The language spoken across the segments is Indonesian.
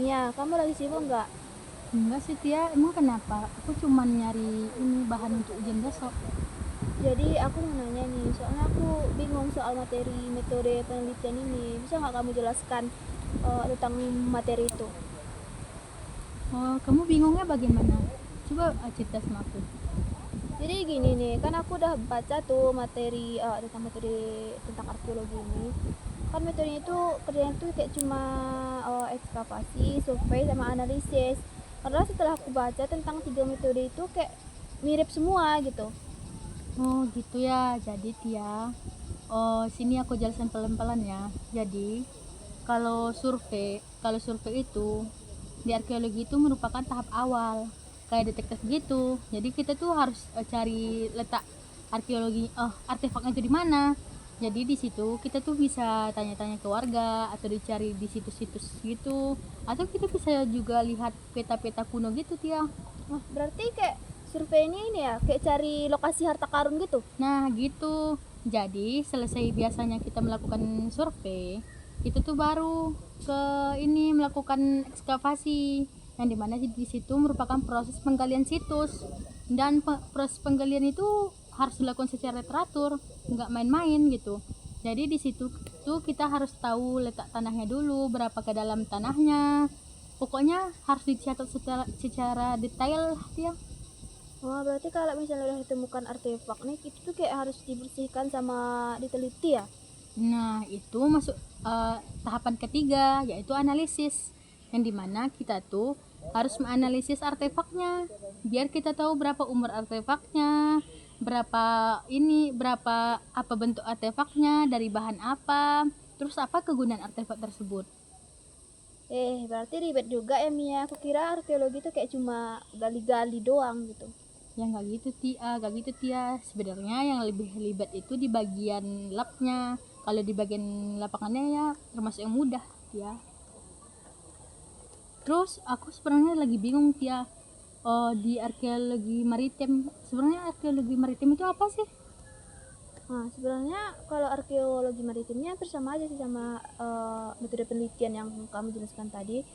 Mia, kamu lagi sibuk nggak? Enggak sih Tia, emang kenapa? Aku cuman nyari ini bahan untuk ujian besok. Jadi aku mau nanya nih, soalnya aku bingung soal materi metode penelitian ini. Bisa nggak kamu jelaskan tentang materi itu? Oh, kamu bingungnya bagaimana? Coba cerita sama aku. Jadi gini nih, kan aku udah baca tuh materi tentang metode tentang arkeologi ini. Kan metodenya itu kerjanya tuh kayak cuma ekskavasi, survei, sama analisis. Padahal setelah aku baca tentang tiga metode itu kayak mirip semua gitu. Oh gitu ya, jadi Tia, oh sini aku jelasin pelan-pelan ya. Jadi kalau survei itu di arkeologi itu merupakan tahap awal, kayak detektif gitu. Jadi kita tuh harus cari letak artefaknya itu di mana. Jadi di situ kita tuh bisa tanya-tanya ke warga atau dicari di situs-situs gitu, atau kita bisa juga lihat peta-peta kuno gitu Tia. Nah, berarti kayak surveinya ini ya, kayak cari lokasi harta karun gitu. Nah gitu. Jadi selesai biasanya kita melakukan survei, itu tuh baru ke ini melakukan ekskavasi, yang dimana di situ merupakan proses penggalian situs, dan proses penggalian itu harus dilakukan secara teratur, nggak main-main gitu. Jadi di situ tuh kita harus tahu letak tanahnya dulu, berapa ke dalam tanahnya. Pokoknya harus dicatat secara detail ya. Wah, berarti kalau misalnya udah ditemukan artefak nih, itu tuh kayak harus dibersihkan sama diteliti ya. Nah, itu masuk tahapan ketiga, yaitu analisis. Yang dimana kita tuh harus menganalisis artefaknya, biar kita tahu berapa umur artefaknya, berapa apa bentuk artefaknya, dari bahan apa, terus apa kegunaan artefak tersebut. Berarti ribet juga ya Mia. Aku kira arkeologi itu kayak cuma gali-gali doang gitu. Ya nggak gitu Tia. Sebenarnya yang lebih ribet itu di bagian labnya. Kalau di bagian lapangannya ya termasuk yang mudah ya. Terus aku sebenarnya lagi bingung Tia, di arkeologi maritim. Sebenarnya arkeologi maritim itu apa sih? Nah, sebenarnya kalau arkeologi maritimnya hampir sama aja sih sama metode penelitian yang kamu jelaskan tadi.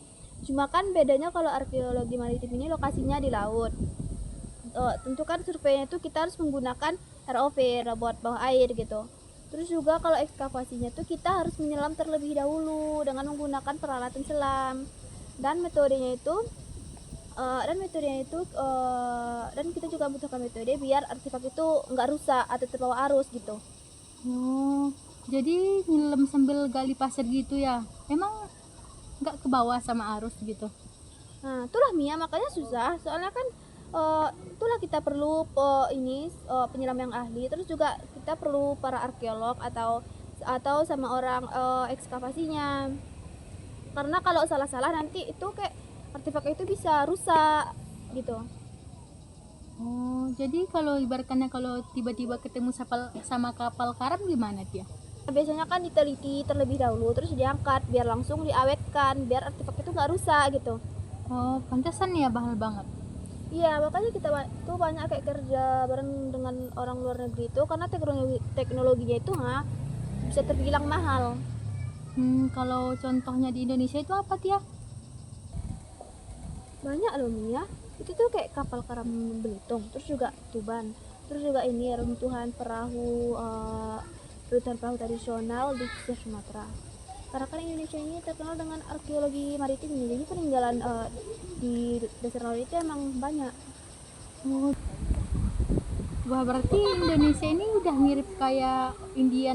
Cuma kan bedanya kalau arkeologi maritim ini lokasinya di laut. Tentu kan surveinya itu kita harus menggunakan ROV, robot bawah air gitu. Terus juga kalau ekskavasinya tuh kita harus menyelam terlebih dahulu dengan menggunakan peralatan selam. Dan metodenya itu dan kita juga membutuhkan metode biar artefak itu nggak rusak atau terbawa arus gitu. Oh, jadi nyelam sambil gali pasir gitu ya? Emang nggak ke bawah sama arus gitu? Nah, itulah Mia, makanya susah. Soalnya kan itulah kita perlu penyelam yang ahli. Terus juga kita perlu para arkeolog atau sama orang ekskavasinya. Karena kalau salah-salah nanti itu kayak artefak itu bisa rusak gitu. Oh, jadi kalau ibaratnya kalau tiba-tiba ketemu sama kapal karam gimana dia? Biasanya kan diteliti terlebih dahulu, terus diangkat biar langsung diawetkan, biar artefak itu nggak rusak gitu. Oh, pantesan ya mahal banget. Iya, makanya kita tuh banyak kayak kerja bareng dengan orang luar negeri itu karena teknologinya itu bisa terbilang mahal. Kalau contohnya di Indonesia itu apa dia? Banyak loh Mia, itu tuh kayak kapal karam Belitung, terus juga Tuban, terus juga ini runtuhan perahu tradisional di pesisir Sumatera. Karena kan Indonesia ini terkenal dengan arkeologi maritim, jadi peninggalan di dasar laut itu emang banyak. Oh, wah berarti Indonesia ini udah mirip kayak India